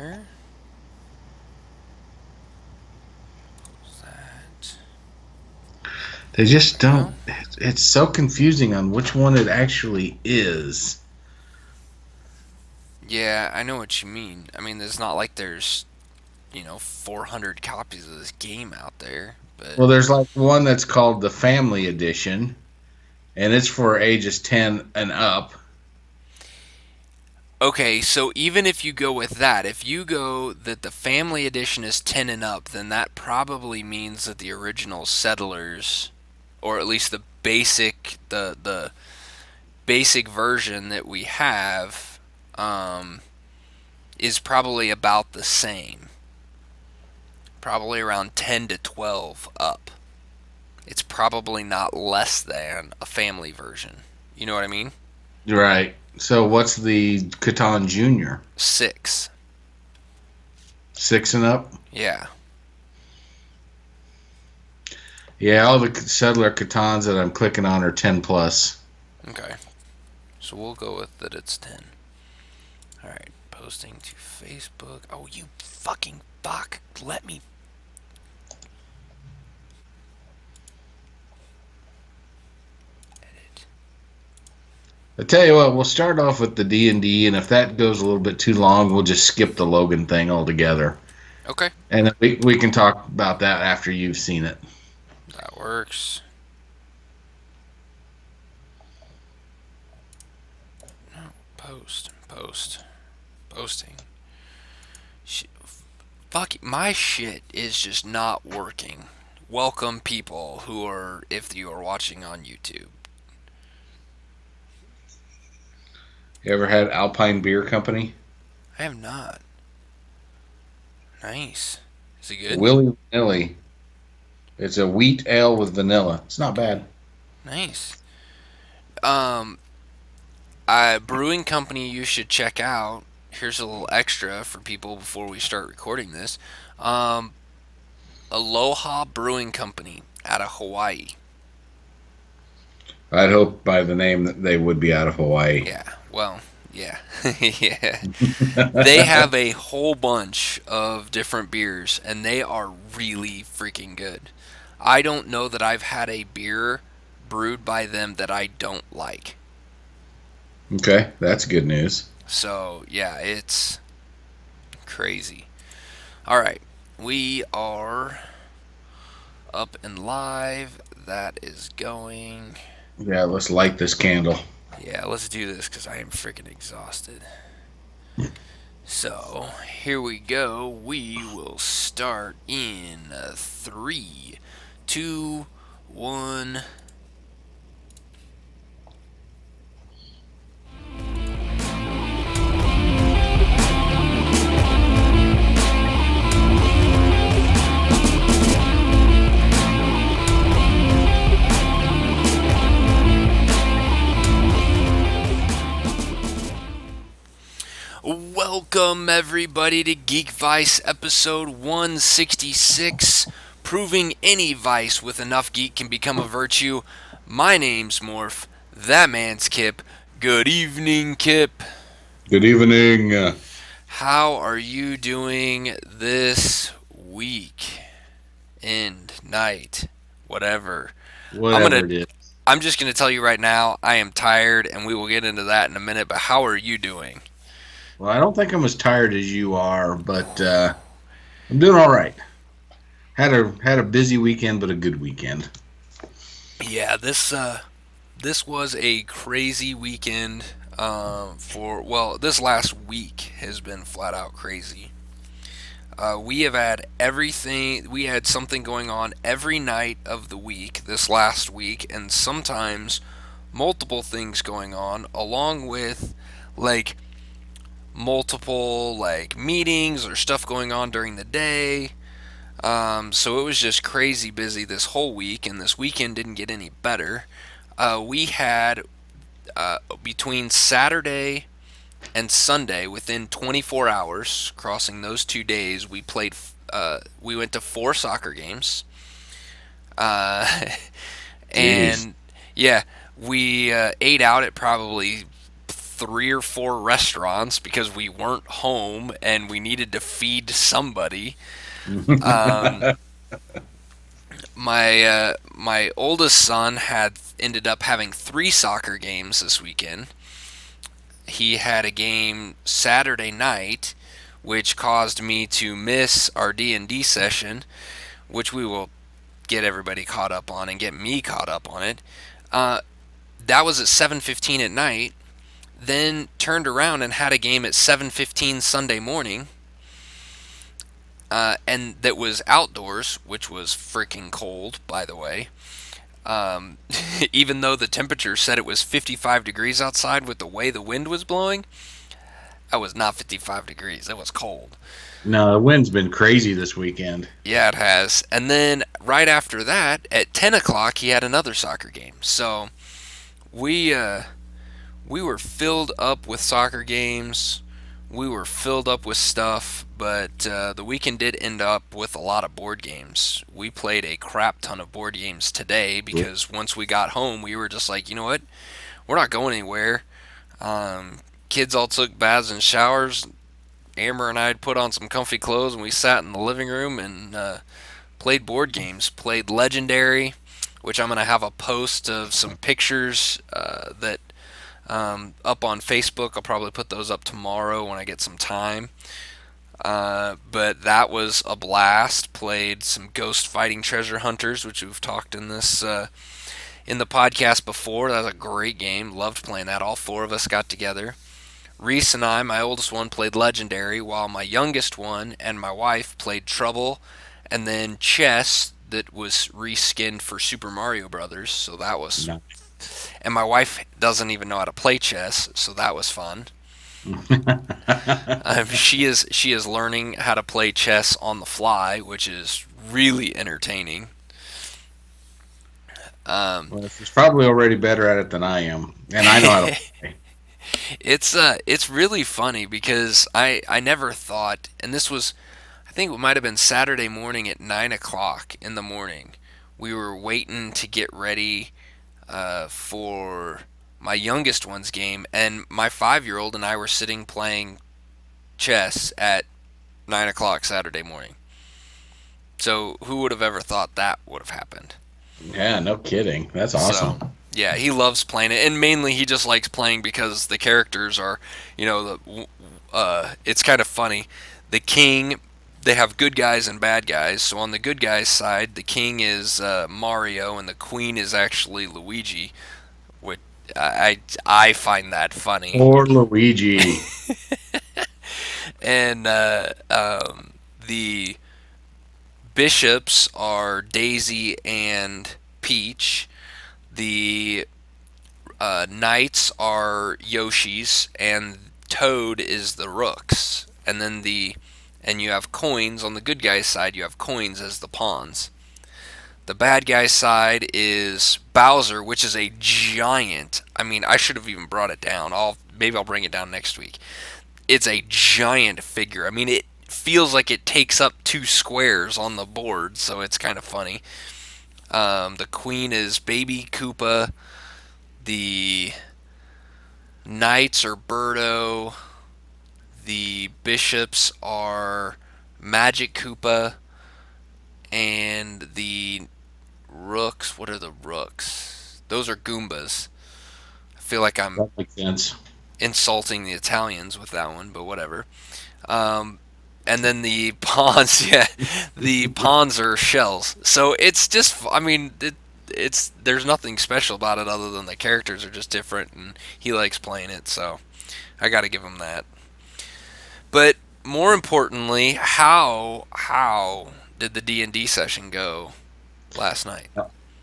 here. What's that? They just There we don't. go. It's so confusing on which one it actually is. Yeah, I know what you mean. I mean, it's not like there's 400 copies of this game out there, but Well, there's like one that's called the Family Edition, and it's for ages 10 and up. okay, so even if you go with that, if you go that the family edition is 10 and up, then that probably means that the original Settlers, or at least the basic version that we have, um, is probably about the same. Probably around 10 to 12 up. It's probably not less than a family version. You know what I mean? Right. So what's the Catan Junior? 6. 6 and up? Yeah. Yeah, all the Settler Catans that I'm clicking on are 10 plus. Okay. So we'll go with that it's 10. Alright. Posting to Facebook. Oh, you fucking fuck. Let me edit. I tell you what, we'll start off with the D&D, and if that goes a little bit too long, we'll just skip the Logan thing altogether. Okay. And then we can talk about that after you've seen it. That works. No. Posting. Fuck. My shit is just not working. Welcome, people who are, if you are watching on YouTube. You ever had Alpine Beer Company? I have not. Nice. Is it good? Willy Nilly. It's a wheat ale with vanilla. It's not bad. Nice. Um, a brewing company you should check out. Here's a little extra for people before we start recording this. Um, Aloha Brewing Company out of Hawaii. I'd hope by the name that they would be out of Hawaii. Yeah, well, yeah. Yeah. They have a whole bunch of different beers, and they are really freaking good. I don't know that I've had a beer brewed by them that I don't like. Okay, that's good news. So, yeah, it's crazy. All right, we are up and live. That is going. Yeah, let's light this candle. Yeah, let's do this because I am freaking exhausted. So, here we go. We will start in 3, 2, 1. Welcome, everybody, to Geekvice episode 166, proving any vice with enough geek can become a virtue. My name's Morph. That man's Kip. Good evening, Kip. Good evening. How are you doing this week? End, night, whatever. I'm Whatever gonna. it is. I'm just gonna tell you right now. I am tired, and we will get into that in a minute. But how are you doing? Well, I don't think I'm as tired as you are, but I'm doing all right. Had a busy weekend, but a good weekend. Yeah, this was a crazy weekend. This last week has been flat out crazy. We have had everything. We had something going on every night of the week this last week, and sometimes multiple things going on, along with like multiple like meetings or stuff going on during the day. So it was just crazy busy this whole week, and this weekend didn't get any better. We had between Saturday and Sunday, within 24 hours, crossing those 2 days, we played. We went to 4 soccer games, Jeez. and yeah, we ate out at probably three or four restaurants because we weren't home and we needed to feed somebody. Um, my oldest son had ended up having three soccer games this weekend. He had a game Saturday night, which caused me to miss our D&D session, which we will get everybody caught up on and get me caught up on it. Uh, that was at 7:15 at night. Then turned around and had a game at 7:15 Sunday morning, and that was outdoors, which was freaking cold, by the way. Um, Even though the temperature said it was 55 degrees outside with the way the wind was blowing, I was not 55 degrees. It was cold. No, the wind's been crazy this weekend. Yeah, it has. And then right after that, at 10 o'clock, he had another soccer game. So we we were filled up with soccer games. We were filled up with stuff, but the weekend did end up with a lot of board games. We played a crap ton of board games today because once we got home, we were just like, you know what? We're not going anywhere. Um, Kids all took baths and showers. Amber and I had put on some comfy clothes and we sat in the living room and played board games. Played Legendary, which I'm going to have a post of some pictures that up on Facebook. I'll probably put those up tomorrow when I get some time. But that was a blast. Played some Ghost Fighting Treasure Hunters, which we've talked in the podcast before. That was a great game. Loved playing that. All four of us got together. Reese and I, my oldest one, played Legendary, while my youngest one and my wife played Trouble, and then chess that was reskinned for Super Mario Brothers. So that was, No. and my wife doesn't even know how to play chess, so that was fun. She is learning how to play chess on the fly, which is really entertaining. Um, Well, she's probably already better at it than I am, and I know how to play. it's really funny because I never thought, and this was, I think it might have been Saturday morning at 9 o'clock in the morning. We were waiting to get ready for my youngest one's game, and my 5-year-old and I were sitting playing chess at 9 o'clock Saturday morning. So who would have ever thought that would have happened? Yeah, no kidding. That's So awesome. yeah, he loves playing it, and mainly he just likes playing because the characters are, it's kind of funny. The king, they have good guys and bad guys. So on the good guys side, the king is Mario, and the queen is actually Luigi. Which I find that funny. Poor Luigi. And the bishops are Daisy and Peach. The knights are Yoshi's, and Toad is the rooks. And you have coins on the good guy's side. You have coins as the pawns. The bad guy's side is Bowser, which is a giant. I mean, I should have even brought it down. Maybe I'll bring it down next week. It's a giant figure. I mean, it feels like it takes up 2 squares on the board, so it's kind of funny. The queen is Baby Koopa. The knights are Birdo. The bishops are Magic Koopa. And the rooks, what are the rooks? Those are Goombas. I feel like I'm That makes sense. insulting the Italians with that one, but whatever. Um, and then the pawns, yeah, the pawns are shells. So it's just, I mean, it's there's nothing special about it other than the characters are just different, and he likes playing it. So I got to give him that. But more importantly, how did the D&D session go last night?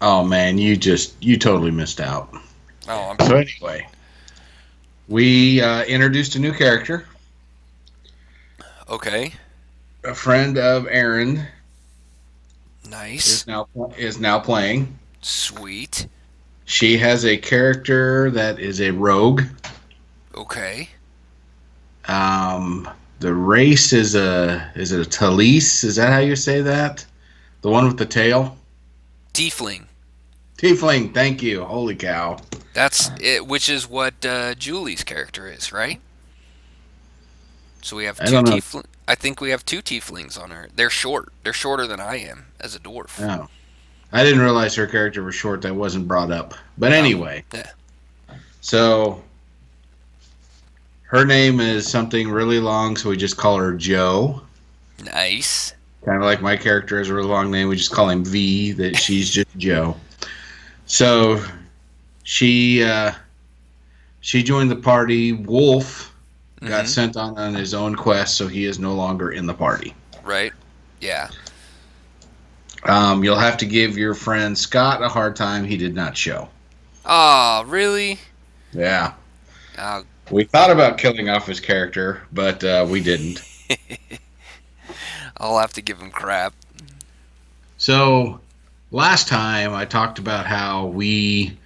Oh man, you totally missed out. Oh, So anyway, we introduced a new character, okay, a friend of Aaron nice, is now playing. sweet, She has a character that is a rogue. okay, Um, the race is it a Talise? Is that how you say that? The one with the tail? tiefling. Tiefling, thank you. Holy cow. That's it, which is what Julie's character is, right? So we have I two don't know. tiefling. I think we have two tieflings on her. They're short. They're shorter than I am as a dwarf. No. I didn't realize her character was short. That wasn't brought up. But Oh, anyway, yeah. so her name is something really long, so we just call her Joe. Nice. Kind of like my character has a really long name. We just call him V, that she's just Joe. So she she joined the party. Wolf got Mm-hmm. sent on his own quest, so he is no longer in the party. Right. Yeah. You'll have to give your friend Scott a hard time. He did not show. Oh, really? Yeah. Oh, We thought about killing off his character, but we didn't. I'll have to give him crap. So last time I talked about how we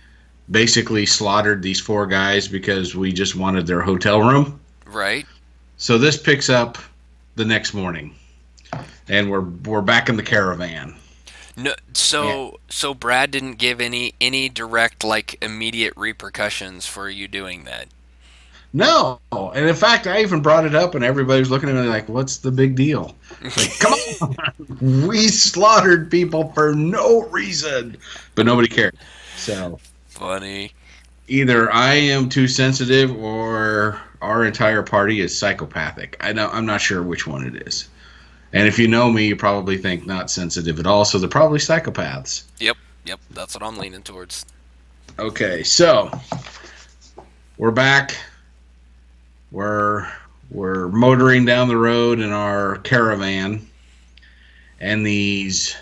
basically slaughtered these four guys because we just wanted their hotel room. Right. So this picks up the next morning, and we're back in the caravan. No. Yeah. So Brad didn't give any direct like immediate repercussions for you doing that. No, and in fact, I even brought it up, and everybody was looking at me like, "What's the big deal?" It's like, come on, we slaughtered people for no reason, but nobody cared. So Funny. either I am too sensitive, or our entire party is psychopathic. I'm not sure which one it is. And if you know me, you probably think not sensitive at all. So they're probably psychopaths. Yep. Yep. That's what I'm leaning towards. Okay, so we're back. We're we're motoring down the road in our caravan, and these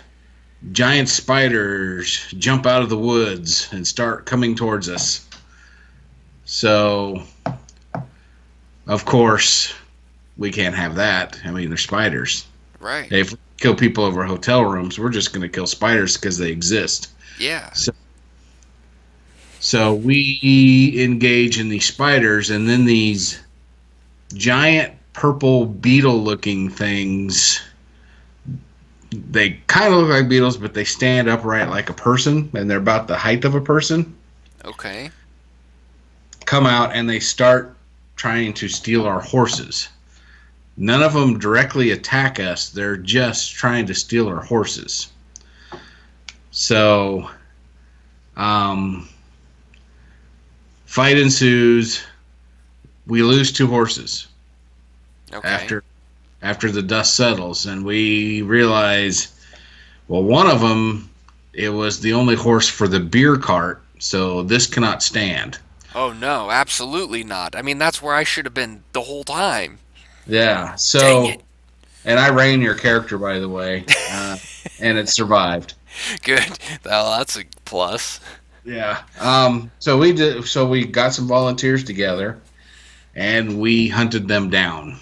giant spiders jump out of the woods and start coming towards us. So, of course, we can't have that. I mean, they're spiders. Right. If we kill people over hotel rooms, we're just going to kill spiders because they exist. Yeah. So, so we engage in these spiders, and then these giant purple beetle looking things. They kind of look like beetles, but they stand upright like a person, and they're about the height of a person. Okay. Come out and they start trying to steal our horses. None of them directly attack us, they're just trying to steal our horses. So, um, fight ensues. We lose two horses Okay. after the dust settles, and we realize, well, one of them, it was the only horse for the beer cart, so this cannot stand. Oh no, absolutely not. I mean, that's where I should have been the whole time. Yeah. Dang it. So, and I ran your character, by the way, and it survived. Good. Well, that's a plus. Yeah. So we did. So we got some volunteers together, and we hunted them down.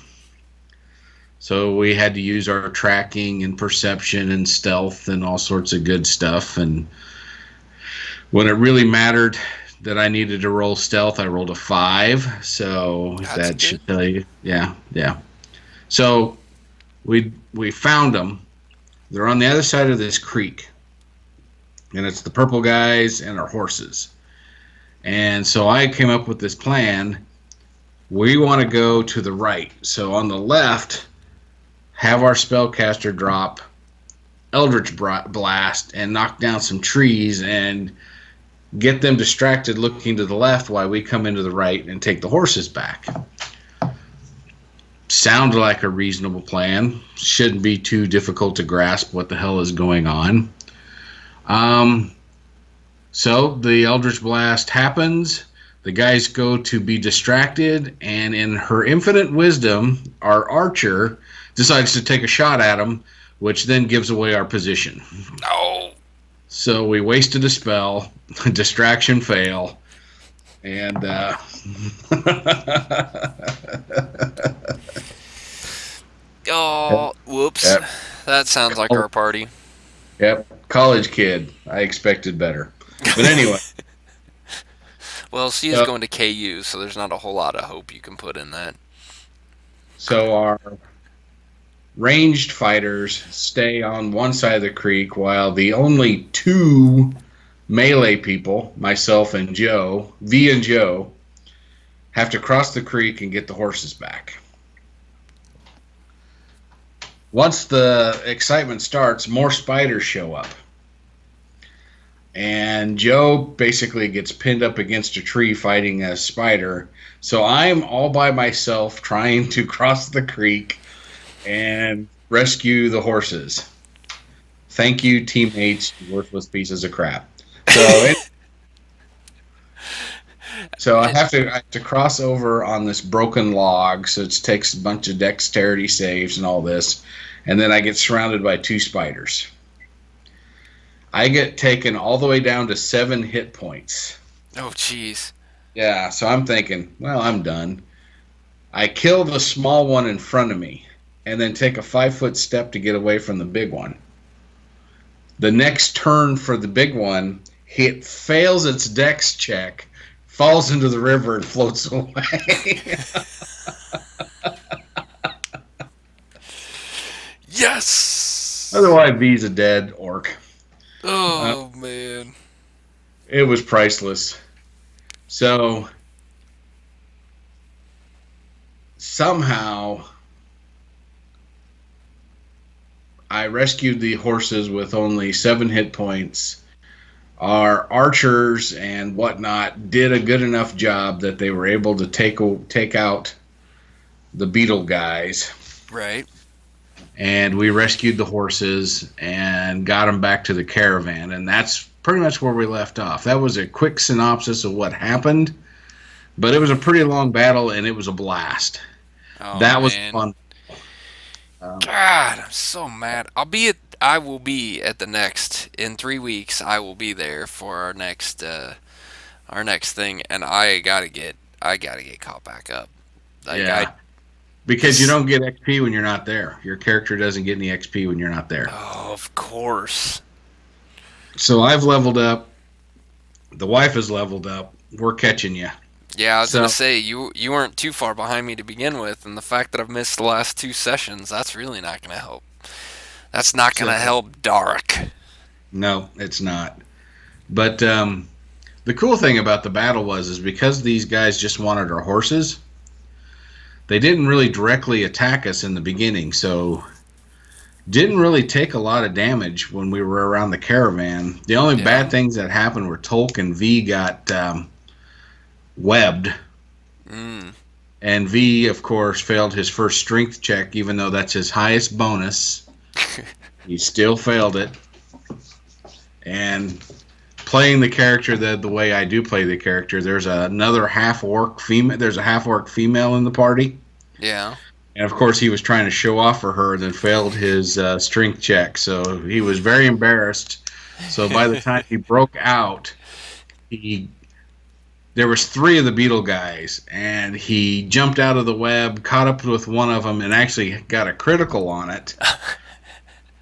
So we had to use our tracking and perception and stealth and all sorts of good stuff. And when it really mattered that I needed to roll stealth, I rolled a 5. So That's that good. should tell you. Yeah, yeah. So we found them. They're on the other side of this creek, and it's the purple guys and our horses. And so I came up with this plan. We want to go to the right. So on the left, have our spellcaster drop Eldritch Blast and knock down some trees and get them distracted looking to the left while we come into the right and take the horses back. Sounded like a reasonable plan. Shouldn't be too difficult to grasp what the hell is going on. Um, so the Eldritch Blast happens. The guys go to be distracted, and in her infinite wisdom, our archer decides to take a shot at them, which then gives away our position. No. So we wasted a spell, distraction fail, and Oh, whoops. yep, That sounds like our party. yep, college kid. I expected better, but anyway. Well, she is So, going to KU, so there's not a whole lot of hope you can put in that. so our ranged fighters stay on one side of the creek while the only two melee people, myself and Joe, V and Joe, have to cross the creek and get the horses back. Once the excitement starts, more spiders show up. And Joe basically gets pinned up against a tree fighting a spider. So I'm all by myself trying to cross the creek and rescue the horses. Thank you, teammates, you worthless pieces of crap. So, I have to cross over on this broken log. So it takes a bunch of dexterity saves and all this, and then I get surrounded by two spiders. I get taken all the way down to 7 hit points. Oh, jeez. Yeah, so I'm thinking, well, I'm done. I kill the small one in front of me, and then take a 5-foot step to get away from the big one. The next turn for the big one, it fails its dex check, falls into the river, and floats away. Yes! Otherwise, V's a dead orc. Oh, man. It was priceless. So, somehow, I rescued the horses with only 7 hit points. Our archers and whatnot did a good enough job that they were able to take out the beetle guys. Right. And we rescued the horses and got them back to the caravan. And that's pretty much where we left off. That was a quick synopsis of what happened. But it was a pretty long battle, and it was a blast. Oh, That was man. fun. God, I'm so mad. I will be at the next in 3 weeks. I will be there for our next thing, and I gotta get caught back up. Like I Yeah. Because you this. don't get XP when you're not there. Your character doesn't get any XP when you're not there. Oh, of course. So I've leveled up. The wife has leveled up. We're catching you. Yeah, I was gonna So, say you weren't too far behind me to begin with, and the fact that I've missed the last 2 sessions, that's really not gonna help. That's not so gonna help Dark. no, it's not. But the cool thing about the battle is because these guys just wanted our horses, they didn't really directly attack us in the beginning. So didn't really take a lot of damage when we were around the caravan. The only Yeah. bad things that happened were Tolk and V got webbed. Mm. And V, of course, failed his first strength check, even though that's his highest bonus. He still failed it. And playing the character the way I do play the character, there's another half orc female. There's a half orc female in the party, Yeah. and of course he was trying to show off for her, and then failed his strength check. So he was very embarrassed. So by the time he broke out, he there was 3 of the beetle guys, and he jumped out of the web, caught up with one of them, and actually got a critical on it.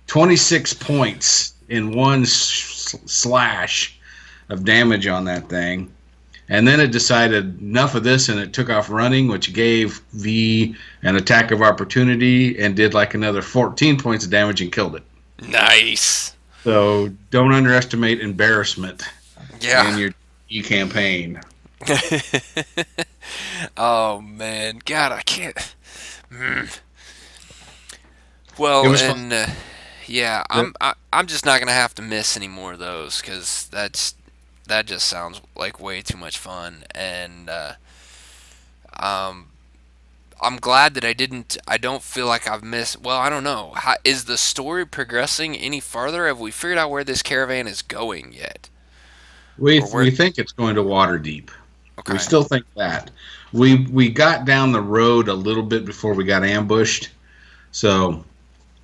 26 points in one slash of damage on that thing. And then it decided enough of this, and it took off running, which gave V an attack of opportunity and did like another 14 points of damage and killed it. Nice. So don't underestimate embarrassment Yeah. in your E campaign. Oh man, God, I can't. Mm. It Well, was fun. and yeah, I'm just not gonna have to miss any more of those because that just sounds like way too much fun, and um, I'm glad that I don't feel like I've missed. Well, I don't know. Is the story progressing any farther? Have we figured out where this caravan is going yet, We or where? we think it's going to Waterdeep. We Okay. still think that. We got down the road a little bit before we got ambushed, so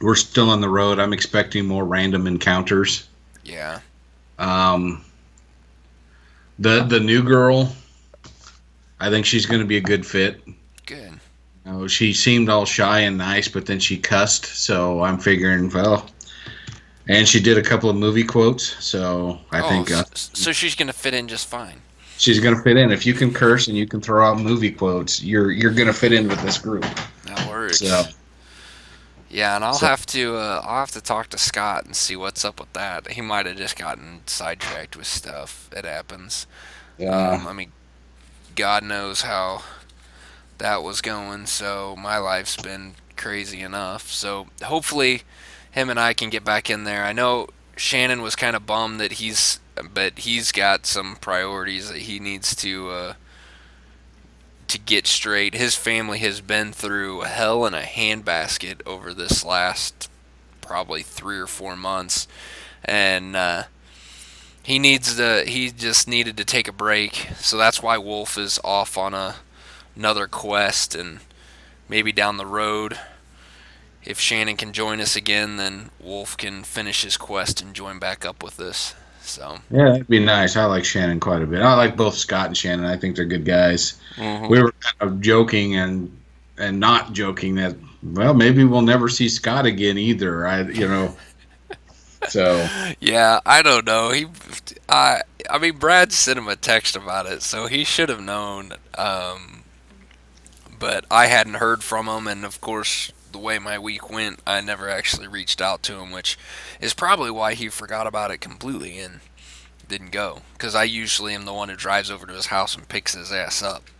we're still on the road. I'm expecting more random encounters. Yeah. Um, the new girl, I think she's going to be a good fit. Good. She seemed all shy and nice, but then she cussed. So I'm figuring, well, and she did a couple of movie quotes. So I Oh, think so she's gonna fit in just fine. she's going to fit in. If you can curse and you can throw out movie quotes, you're going to fit in with this group. That So works. Yeah, and So I'll have to talk to Scott and see what's up with that. He might have just gotten sidetracked with stuff. It happens. yeah, I mean, God knows how that was going. So my life's been crazy enough. So hopefully, him and I can get back in there. I know Shannon was kind of bummed that but he's got some priorities that he needs to get straight. His family has been through hell in a handbasket over this last probably 3 or 4 months, and he just needed to take a break. So that's why Wolf is off on another quest, and maybe down the road, if Shannon can join us again, then Wolf can finish his quest and join back up with us. So. yeah, that'd be nice. I like Shannon quite a bit. I like both Scott and Shannon. I think they're good guys. Mhm. We were kind of joking and not joking that well maybe we'll never see Scott again either. So Yeah, I don't know. I mean, Brad sent him a text about it, so he should have known. But I hadn't heard from him, and of course, the way my week went, I never actually reached out to him, which is probably why he forgot about it completely and didn't go. Because I usually am the one who drives over to his house and picks his ass up.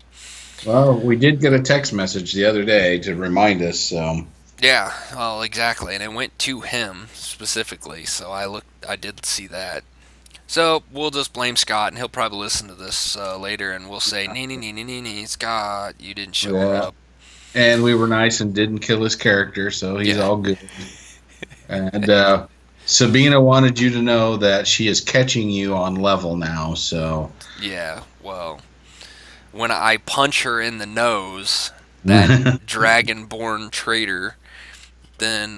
well, we did get a text message the other day to remind us. So Yeah, well, exactly, and it went to him specifically, so I did see that. So we'll just blame Scott, and he'll probably listen to this later, and we'll say, "Nee, nee, nee, nee, nee, nee, Scott, you didn't show yeah, up." and we were nice and didn't kill his character, so he's Yeah, all good. And Sabina wanted you to know that she is catching you on level now. So yeah. Well, when I punch her in the nose, that dragonborn traitor, then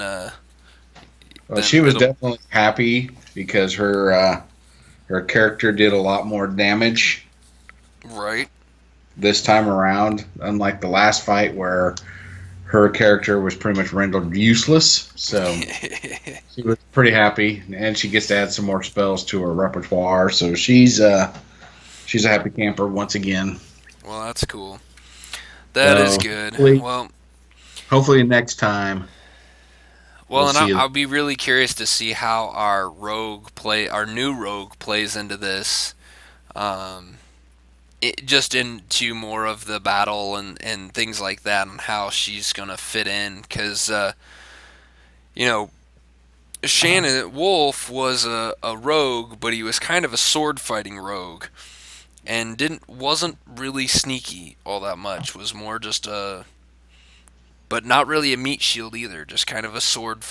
well, then she was it'll definitely happy because her character did a lot more damage right. this time around, unlike the last fight where her character was pretty much rendered useless. So she was pretty happy, and she gets to add some more spells to her repertoire. So she's a happy camper once again. Well, that's cool. That is So good. hopefully, hopefully next time we'll And see you. I'll be really curious to see how our new rogue plays into this. Um, just into more of the battle and things like that, and how she's gonna fit in. Because you know, Shannon Wolf was a rogue, but he was kind of a sword fighting rogue, and didn't wasn't really sneaky all that much. Was more just but not really a meat shield either. Just kind of a sword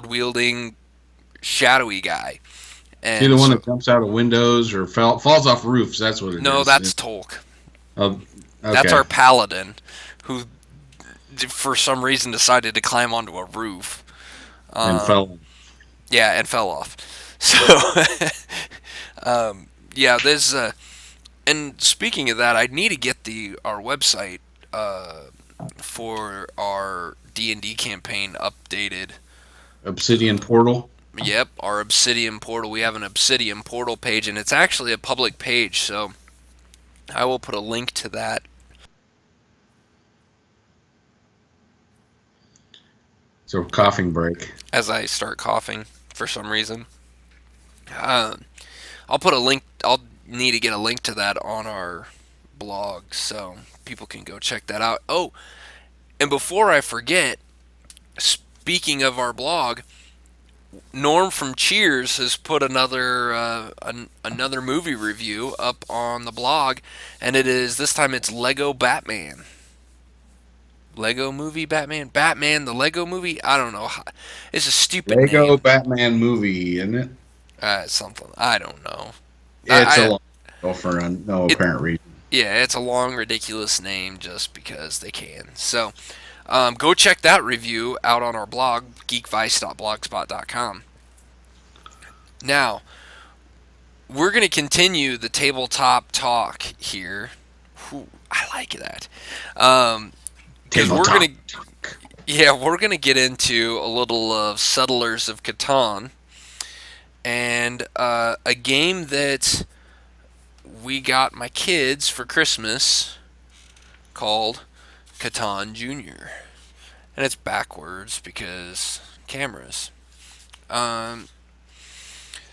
wielding shadowy guy. See the And one so that jumps out of windows or falls off roofs. That's what it no, is. that's Tolk. Oh, That's okay. our paladin, who for some reason decided to climb onto a roof. And Um, fell. yeah, and fell off. So, yeah, there's and speaking of that, I need to get the our website for our D&D campaign updated. Obsidian Portal. Yep, our Obsidian portal. We have an Obsidian portal page, and it's actually a public page, so I will put a link to that So coughing break. as I start coughing for some reason. Uh, I'll put a link. I'll need to get a link to that on our blog so people can go check that out. Oh, and before I forget, speaking of our blog, Norm from Cheers has put another movie review up on the blog, and it is this time it's Lego Batman. Lego movie Batman? Batman the Lego movie? I don't know. It's a stupid Lego name. Batman movie, isn't it? Something. I don't know. It's a I long title for no it apparent reason. Yeah, it's a long ridiculous name just because they can. So, go check that review out on our blog geekvice.blogspot.com. Now, we're going to continue the tabletop talk here. Whew, I like that. Because we're Tabletop. going to Yeah, we're going to get into a little of Settlers of Catan, and a game that we got my kids for Christmas called Catan Junior. and it's backwards because cameras. Um,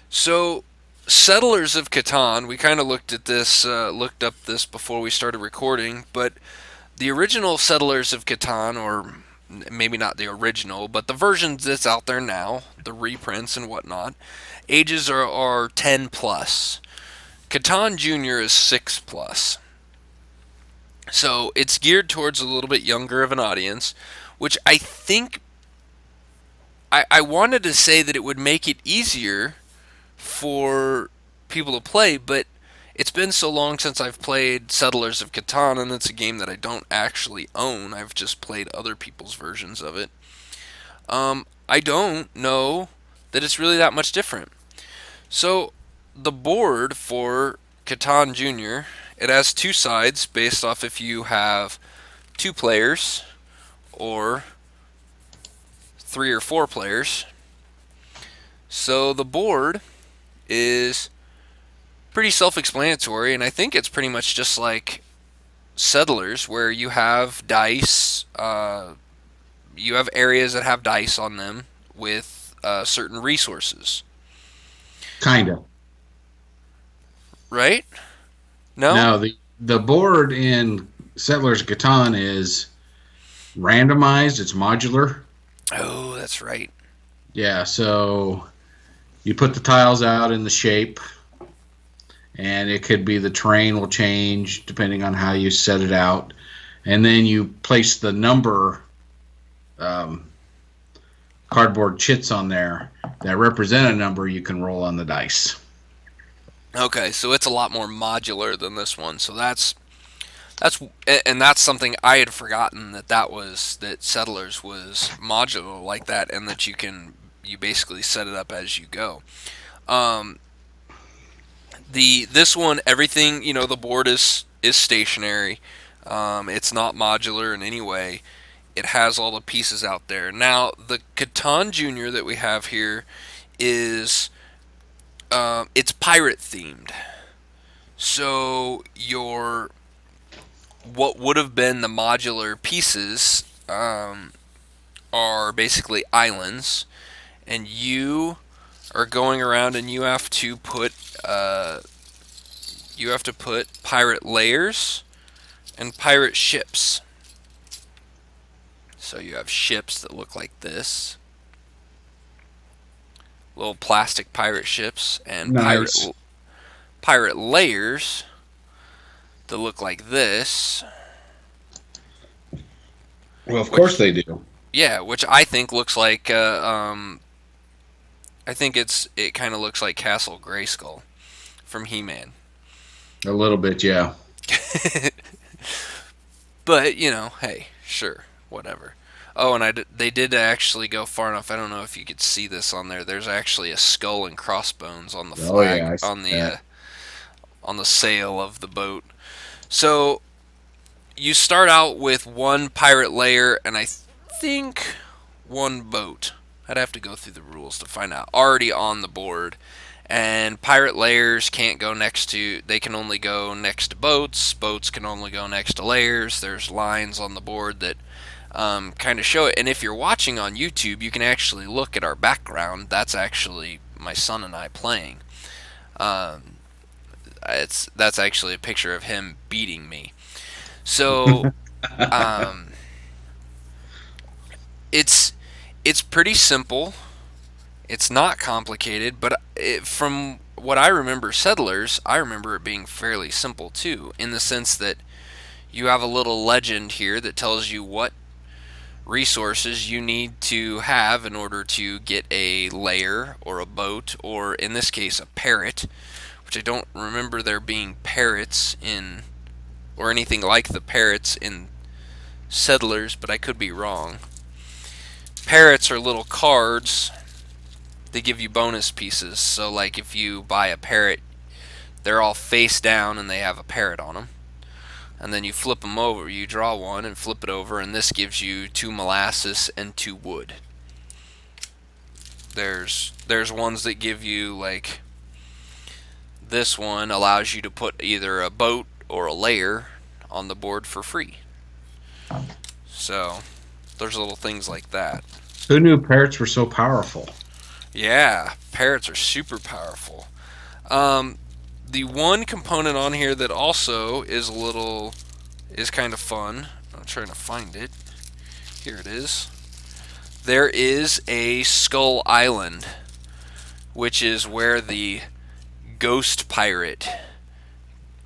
so Settlers of Catan, we kind of looked up this before we started recording, but the original Settlers of Catan, or maybe not the original, but the versions that's out there now, the reprints and whatnot, ages are 10 plus. Catan Junior is 6 plus. So it's geared towards a little bit younger of an audience, which I think I wanted to say that it would make it easier for people to play, but it's been so long since I've played Settlers of Catan, and it's a game that I don't actually own. I've just played other people's versions of it. I don't know that it's really that much different. So the board for Catan Junior, it has two sides based off if you have two players or three or four players. So the board is pretty self-explanatory, and I think it's pretty much just like Settlers, where you have dice. You have areas that have dice on them with certain resources, Kind of. right? No? Now the board in Settlers of Catan is randomized. It's modular. Oh, that's right. Yeah, so you put the tiles out in the shape, and it could be the terrain will change depending on how you set it out, and then you place the number um, cardboard chits on there that represent a number you can roll on the dice. Okay, so it's a lot more modular than this one. So that's and that's something I had forgotten that Settlers was modular like that, and that you basically set it up as you go. Um, the this one, everything, the board is stationary. It's not modular in any way. It has all the pieces out there. Now the Catan Junior that we have here is it's pirate themed. So your what would have been the modular pieces are basically islands, and you are going around and you have to put pirate layers and pirate ships. So you have ships that look like this, little plastic pirate ships, and Nice. pirate layers that look like this, Well, of course which they do. yeah, which I think looks like I think it kind of looks like Castle Grayskull from He-Man. A little bit, yeah. But hey, sure, whatever. Oh, and they did actually go far enough. I don't know if you could see this on there. There's actually a skull and crossbones on the Oh yeah, flag I see that. on the sail of the boat. So you start out with one pirate layer and I think one boat. I'd have to go through the rules to find out. Already on the board. And pirate layers can't go next to, they can only go next to boats. Boats can only go next to layers. There's lines on the board that kind of show it. And if you're watching on YouTube, you can actually look at our background. That's actually my son and I playing. Um, that's actually a picture of him beating me. So um, it's it's pretty simple. It's not complicated, but from what I remember, Settlers, I remember it being fairly simple too, in the sense that you have a little legend here that tells you what resources you need to have in order to get a layer or a boat, or in this case, a parrot, which I don't remember there being parrots in, or anything like the parrots in Settlers, but I could be wrong. Parrots are little cards. They give you bonus pieces. So, like, if you buy a parrot, they're all face down and they have a parrot on them. And then you flip them over. You draw one and flip it over, and this gives you 2 molasses and 2 wood. There's ones that give you, like, this one allows you to put either a boat or a layer on the board for free. So there's little things like that. Who knew parrots were so powerful? Yeah, parrots are super powerful. Um, the one component on here that also is kind of fun. I'm trying to find it. Here it is. There is a Skull Island, which is where the ghost pirate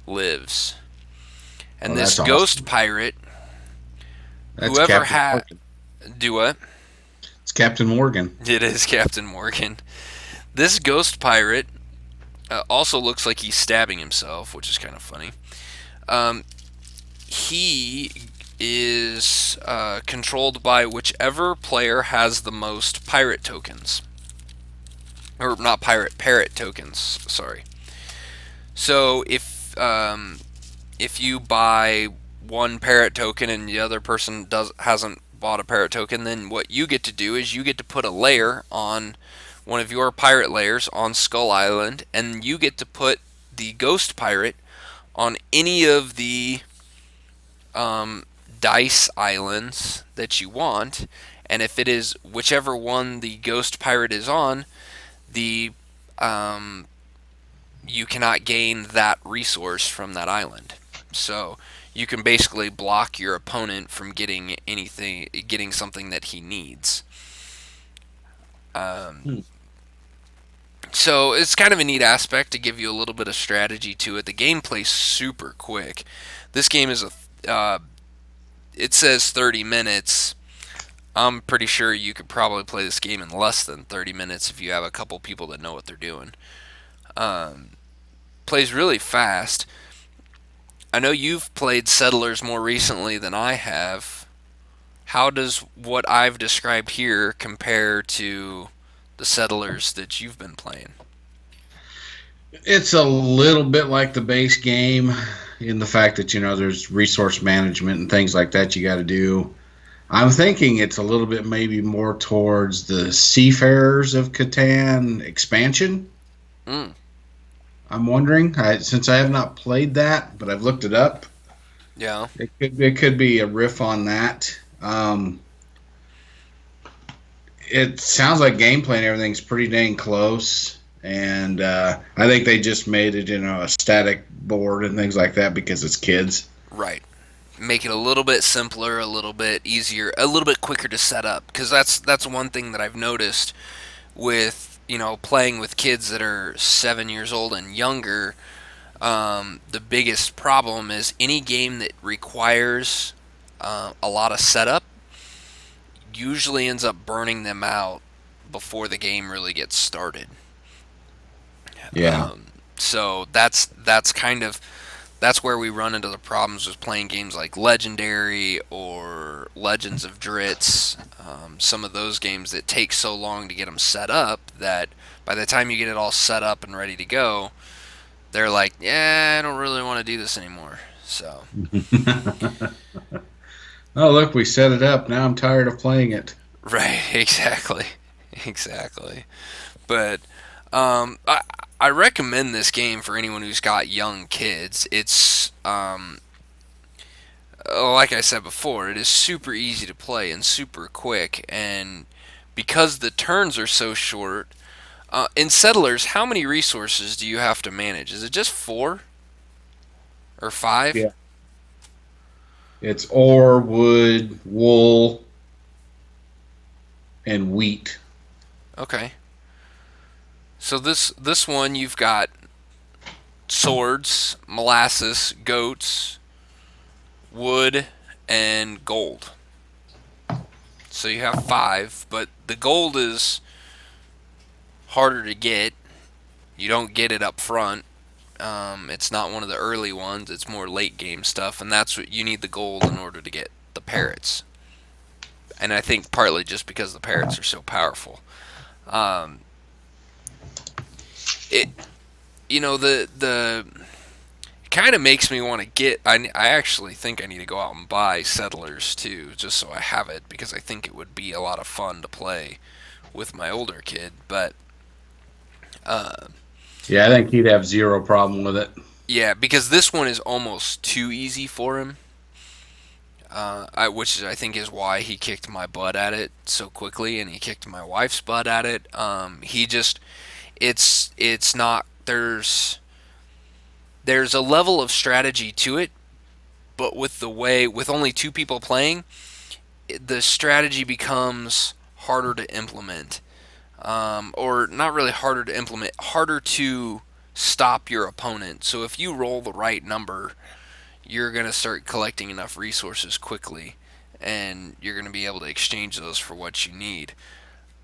lives. Oh, And this that's ghost awesome. pirate, That's whoever Captain had Morgan. do what? It's Captain Morgan. It is Captain Morgan. This ghost pirate also looks like he's stabbing himself, which is kind of funny. Um, he is controlled by whichever player has the most pirate tokens, or not pirate parrot tokens. Sorry. So if you buy one parrot token and the other person hasn't bought a parrot token, then what you get to do is you get to put a layer on one of your pirate layers on Skull Island, and you get to put the ghost pirate on any of the um, dice islands that you want. And if it is whichever one the ghost pirate is on, the um, you cannot gain that resource from that island. So you can basically block your opponent from getting something that he needs. Um, Hmm. so it's kind of a neat aspect to give you a little bit of strategy to it. The gameplay's super quick. This game is it says 30 minutes. I'm pretty sure you could probably play this game in less than 30 minutes if you have a couple people that know what they're doing. Um, Plays really fast. I know you've played Settlers more recently than I have. How does what I've described here compare to the Settlers that you've been playing? It's a little bit like the base game in the fact that there's resource management and things like that you got to do. I'm thinking it's a little bit maybe more towards the Seafarers of Catan expansion. Mm, I'm wondering, since I have not played that, but I've looked it up. yeah, It could be a riff on that. It sounds like gameplay and everything's pretty dang close, and I think they just made it, a static board and things like that because it's kids. right. Make it a little bit simpler, a little bit easier, a little bit quicker to set up. Because that's one thing that I've noticed with playing with kids that are 7 years old and younger. The biggest problem is any game that requires a lot of setup usually ends up burning them out before the game really gets started. Yeah, So that's where we run into the problems with playing games like Legendary or Legends of Dritz. Some of those games that take so long to get them set up that by the time you get it all set up and ready to go, they're like, yeah, I don't really want to do this anymore. So, oh, look, we set it up. Now I'm tired of playing it. right, exactly, exactly. But um, I I recommend this game for anyone who's got young kids. It's like I said before, it is super easy to play and super quick, and because the turns are so short. In Settlers, how many resources do you have to manage? Is it just four or five? Yeah. It's ore, wood, wool, and wheat. Okay. So this one you've got swords, molasses, goats, wood, and gold. So you have five, but the gold is harder to get. You don't get it up front. It's not one of the early ones. It's more late game stuff, and that's what you need the gold in order to get the parrots. And I think partly just because the parrots are so powerful. Um, it the kind of makes me want to get. I actually think I need to go out and buy Settlers too, just so I have it because I think it would be a lot of fun to play with my older kid. But uh, Yeah, I think he'd have zero problem with it. yeah, because this one is almost too easy for him. which I think is why he kicked my butt at it so quickly, and he kicked my wife's butt at it. He just, it's not there's a level of strategy to it, but with only two people playing, the strategy becomes harder to implement, or not really harder to implement, harder to stop your opponent. So if you roll the right number, you're going to start collecting enough resources quickly, and you're going to be able to exchange those for what you need.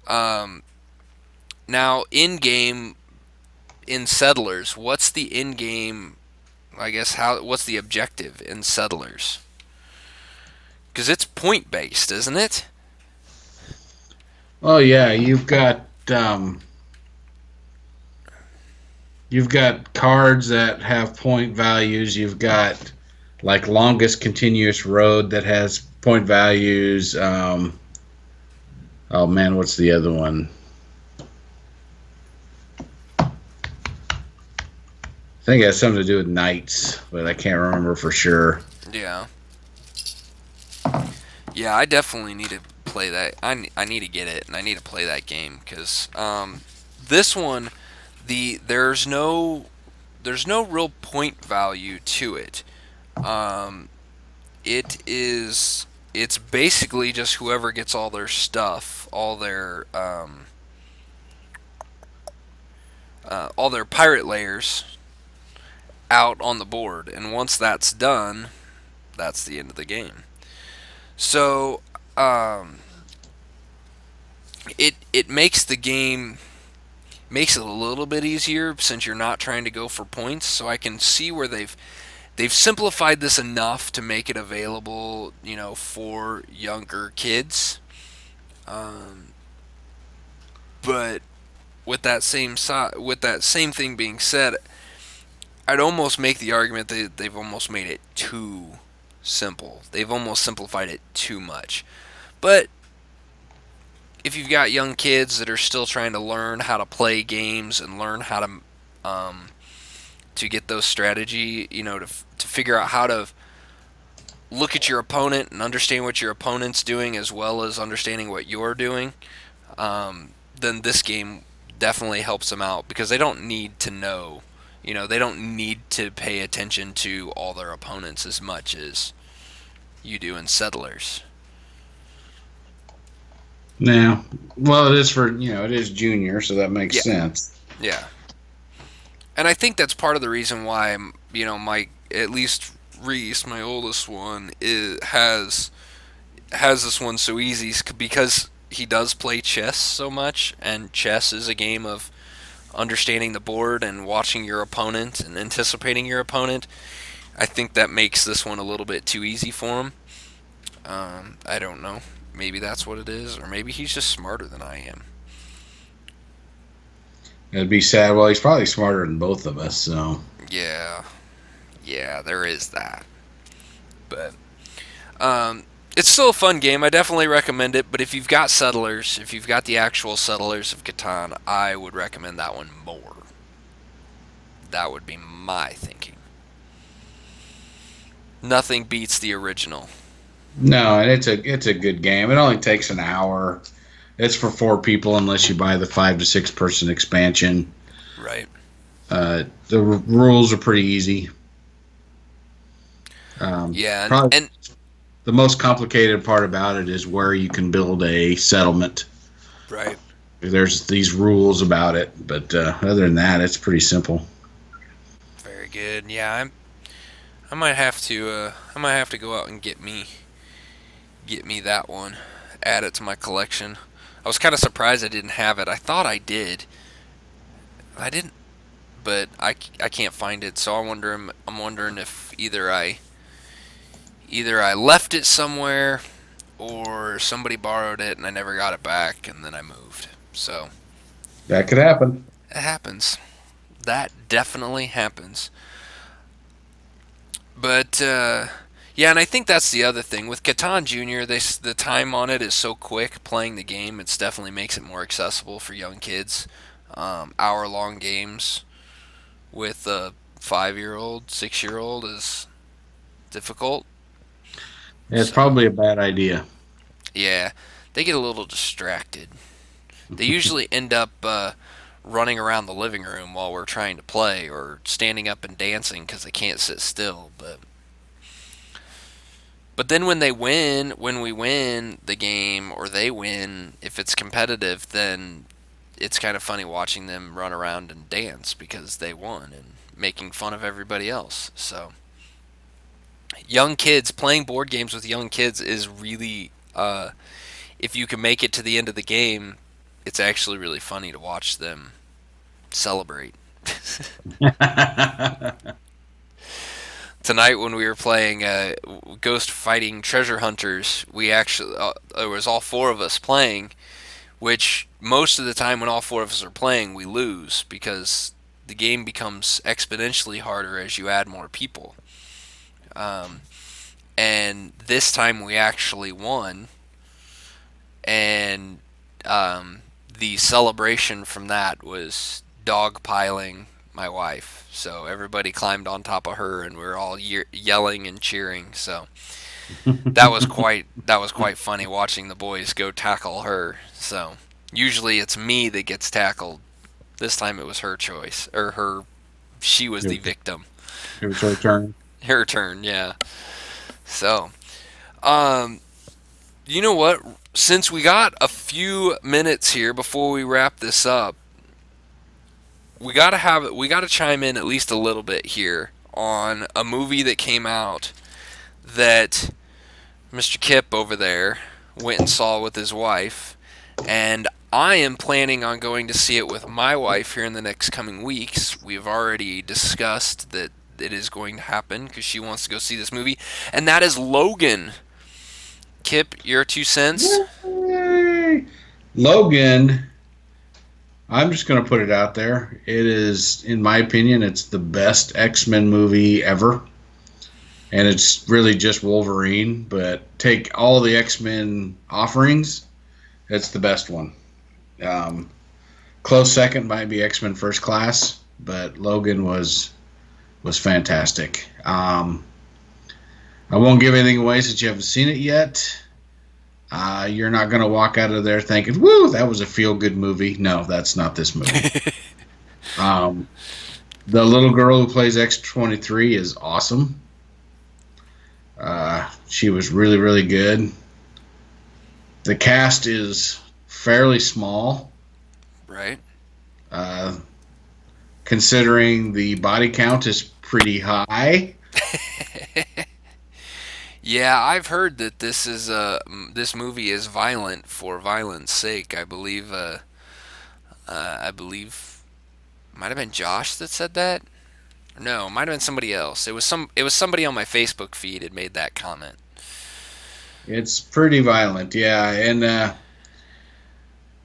Um, Now, in game, in Settlers, what's the in game? I guess what's the objective in Settlers? Because it's point based, isn't it? Oh yeah, you've got cards that have point values. You've got like longest continuous road that has point values. Oh man, what's the other one? I think it has something to do with knights, but I can't remember for sure. Yeah, yeah. I definitely need to play that. I need to get it, and I need to play that game because this one, there's no real point value to it. Um, it's basically just whoever gets all their stuff, all their pirate layers out on the board, and once that's done, that's the end of the game. So um, it makes the game makes it a little bit easier since you're not trying to go for points. So I can see where they've simplified this enough to make it available, for younger kids. Um, but with that same thing being said, I'd almost make the argument that they've almost made it too simple. They've almost simplified it too much. But if you've got young kids that are still trying to learn how to play games and learn how to get those strategy, to figure out how to look at your opponent and understand what your opponent's doing as well as understanding what you're doing, then this game definitely helps them out because they don't need to know. They don't need to pay attention to all their opponents as much as you do in Settlers. Yeah. Well, it is it is junior, so that makes Yeah, sense. yeah. And I think that's part of the reason why, my, at least Reese, my oldest one, has this one so easy because he does play chess so much, and chess is a game of understanding the board and watching your opponent and anticipating your opponent. I think that makes this one a little bit too easy for him. I don't know. Maybe that's what it is, or maybe he's just smarter than I am. It'd be sad. Well, he's probably smarter than both of us, so Yeah, yeah, there is that. But um, it's still a fun game. I definitely recommend it. But if you've got Settlers, if you've got the actual Settlers of Catan, I would recommend that one more. That would be my thinking. Nothing beats the original. no, and it's a good game. It only takes an hour. It's for four people unless you buy the 5 to 6 person expansion. Right. The rules are pretty easy. Yeah, Probably and the most complicated part about it is where you can build a settlement. right. There's these rules about it, but other than that, it's pretty simple. Very good. Yeah, I might have to I might have to go out and get me that one. Add it to my collection. I was kind of surprised I didn't have it. I thought I did. I didn't, but I can't find it. So I'm wondering if either I left it somewhere or somebody borrowed it and I never got it back and then I moved. So That could happen. it happens. That definitely happens. But yeah, and I think that's the other thing with Catan Junior. The time on it is so quick. Playing the game, it's definitely makes it more accessible for young kids. Hour-long games with a 5-year-old, 6-year-old is difficult. It's So, probably a bad idea. yeah, they get a little distracted. They usually end up running around the living room while we're trying to play or standing up and dancing because they can't sit still. But then when we win the game or they win, if it's competitive, then it's kind of funny watching them run around and dance because they won and making fun of everybody else. So, young kids playing board games with young kids is really if you can make it to the end of the game, it's actually really funny to watch them celebrate. Tonight when we were playing Ghost Fighting Treasure Hunters, we actually it was all four of us playing, which most of the time when all four of us are playing, we lose because the game becomes exponentially harder as you add more people. Um, and this time we actually won, and the celebration from that was dogpiling my wife. So everybody climbed on top of her, and we were all yelling and cheering. So that was quite funny watching the boys go tackle her. So usually it's me that gets tackled. This time it was her choice, or her. She was the victim. It was her turn. Her turn, yeah. So, um, you know what? Since we got a few minutes here before we wrap this up, we gotta chime in at least a little bit here on a movie that came out that Mr. Kip over there went and saw with his wife, and I am planning on going to see it with my wife here in the next coming weeks. We've already discussed that it is going to happen because she wants to go see this movie, and that is Logan. Kip, your 2 cents? Yay! Logan, I'm just going to put it out there. It is, in my opinion, it's the best X-Men movie ever. And it's really just Wolverine, but take all the X-Men offerings, it's the best one. Um, Close second might be X-Men First Class, but Logan was fantastic. I won't give anything away since you haven't seen it yet. You're not going to walk out of there thinking, "Woo, that was a feel-good movie." No, that's not this movie. Um, the little girl who plays X-23 is awesome. She was really, really good. The cast is fairly small, Right. uh, considering the body count is pretty high. Yeah, I've heard that this movie is violent for violence sake. I believe might have been Josh that said that. No, might have been somebody else. It was somebody on my Facebook feed had made that comment. It's pretty violent, yeah, and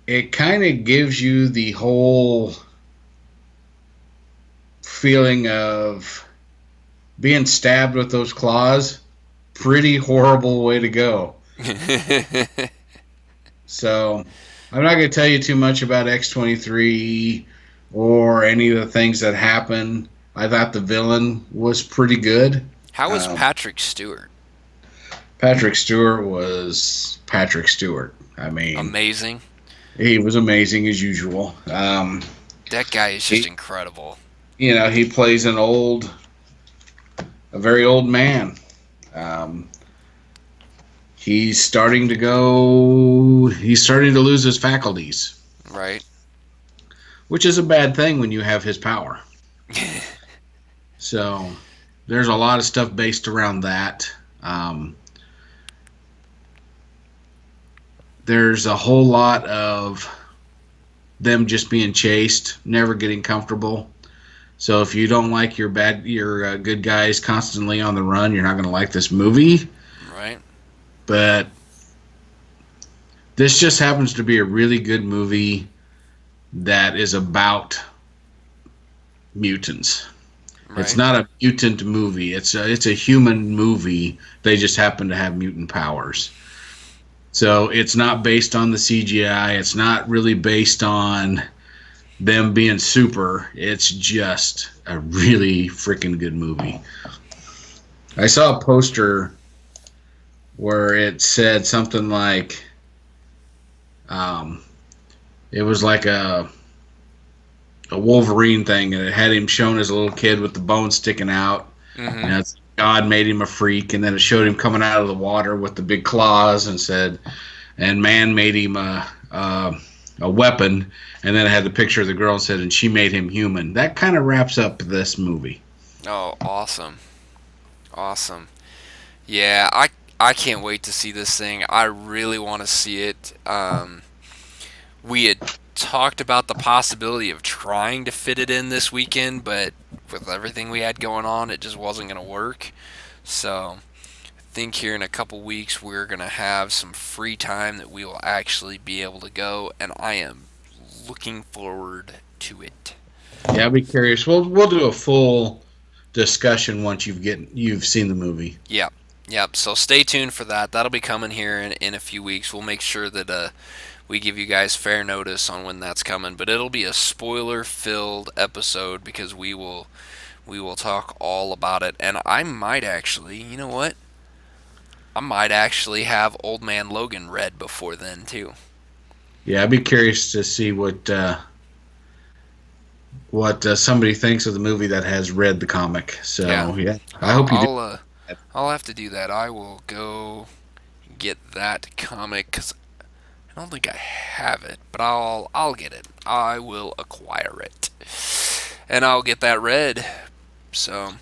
it kind of gives you the whole feeling of being stabbed with those claws. Pretty horrible way to go. So I'm not going to tell you too much about X-23 or any of the things that happen. I thought the villain was pretty good. How was Um, Patrick Stewart? Patrick Stewart was Patrick Stewart. I mean, Amazing. he was amazing as usual. That guy is just He, incredible. he plays a very old man. Um, he's starting to lose his faculties, Right. which is a bad thing when you have his power. So there's a lot of stuff based around that. Um, there's a whole lot of them just being chased, never getting comfortable. So if you don't like your good guys constantly on the run, you're not going to like this movie. Right. But this just happens to be a really good movie that is about mutants. It's Right. not a mutant movie. It's a human movie. They just happen to have mutant powers. So it's not based on the CGI. It's not really based on them being super. It's just a really freaking good movie. I saw a poster where it said something like, um, it was like a Wolverine thing, and it had him shown as a little kid with the bone sticking out. Mm-hmm. And it's God made him a freak, and then it showed him coming out of the water with the big claws, and said, and man made him a weapon, and then it had the picture of the girl and said, and she made him human. That kind of wraps up this movie. Oh, awesome. Awesome. Yeah, I can't wait to see this thing. I really want to see it. We had talked about the possibility of trying to fit it in this weekend, but with everything we had going on, it just wasn't going to work. So I think here in a couple weeks we're going to have some free time that we will actually be able to go, and I am looking forward to it. Yeah, I'll be curious. We'll do a full discussion once you've seen the movie. Yep. Yep. So stay tuned for that. That'll be coming here in a few weeks. We'll make sure that we give you guys fair notice on when that's coming. But it'll be a spoiler filled episode because we will talk all about it. And I might actually, you know what? I might actually have Old Man Logan read before then too. Yeah, I'd be curious to see what somebody thinks of the movie that has read the comic. Yeah. So yeah, I I'll hope you do. I'll, uh, I'll have to do that. I will go get that comic because I don't think I have it, but I'll get it. I will acquire it, and I'll get that read. So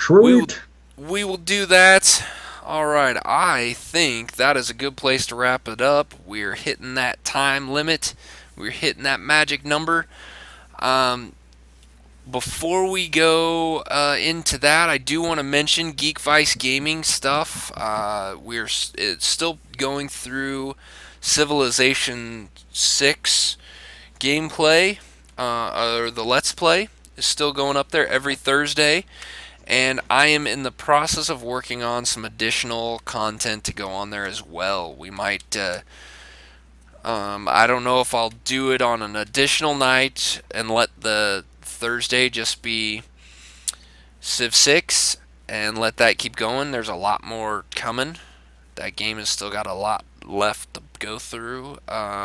we will Sweet. we will do that. All right, I think that is a good place to wrap it up. We're hitting that time limit. We're hitting that magic number. Um, Before we go into that, I do want to mention Geekvice Gaming stuff. It's still going through Civilization 6 gameplay, or the Let's Play is still going up there every Thursday. And I am in the process of working on some additional content to go on there as well. We might, I don't know if I'll do it on an additional night and let the Thursday just be Civ 6 and let that keep going. There's a lot more coming. That game has still got a lot left to go through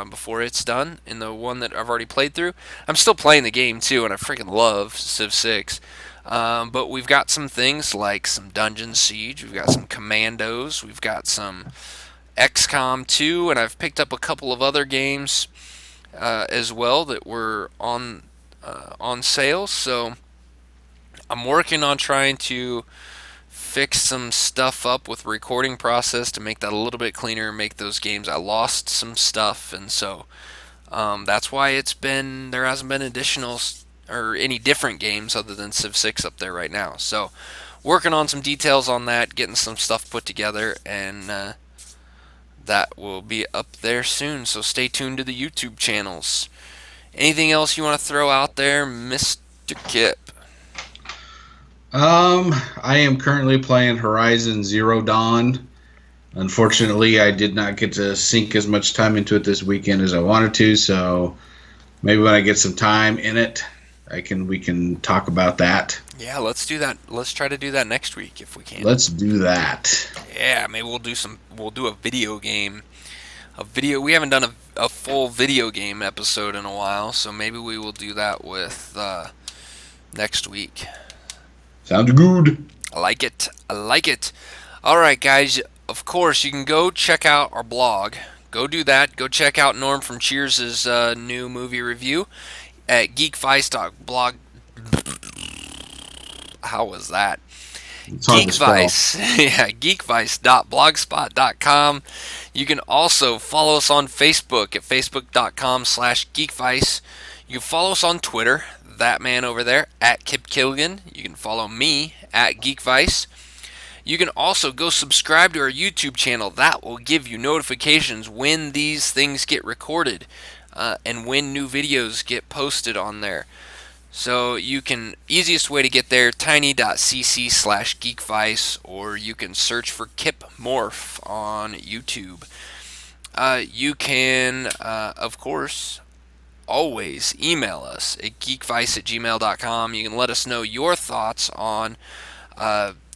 before it's done in the one that I've already played through. I'm still playing the game too, and I freaking love Civ 6. But we've got some things like some Dungeon Siege, we've got some Commandos, we've got some XCOM 2, and I've picked up a couple of other games as well that were on sale. So I'm working on trying to fix some stuff up with recording process to make that a little bit cleaner, make those games. I lost some stuff, and so that's why there hasn't been additional or any different games other than Civ 6 up there right now. So working on some details on that, getting some stuff put together, and that will be up there soon. So stay tuned to the YouTube channels. Anything else you want to throw out there, Mr. Kip? I am currently playing Horizon Zero Dawn. Unfortunately, I did not get to sink as much time into it this weekend as I wanted to. So maybe when I get some time in it, we can talk about that. Yeah, let's do that. Let's try to do that next week if we can. Let's do that. Yeah, maybe we'll do a video game. We haven't done a full video game episode in a while, so maybe we will do that with next week. Sounds good. I like it. I like it. All right, guys. Of course, you can go check out our blog. Go do that. Go check out Norm from Cheers' new movie review at geekvice.blog. How was that? It's hard to spell. Geekvice. Yeah, geekvice.blogspot.com. You can also follow us on Facebook at facebook.com/geekvice. You can follow us on Twitter, that man over there, at Kip Killigan. You can follow me at Geekvice. You can also go subscribe to our YouTube channel. That will give you notifications when these things get recorded and when new videos get posted on there. So easiest way to get there, tiny.cc/geekvice, or you can search for Kip Morph on YouTube. You can, of course, always email us at geekvice@gmail.com. You can let us know your thoughts on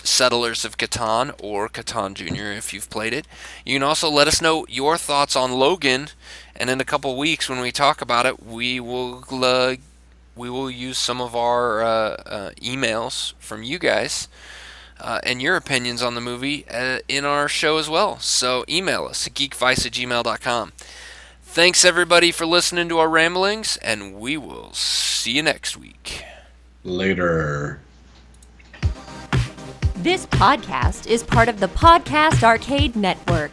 Settlers of Catan or Catan Jr. if you've played it. You can also let us know your thoughts on Logan, and in a couple weeks when we talk about it, we will use some of our emails from you guys and your opinions on the movie in our show as well. So email us at geekvice@gmail.com. Thanks everybody for listening to our ramblings, and we will see you next week. Later. This podcast is part of the Podcast Arcade Network.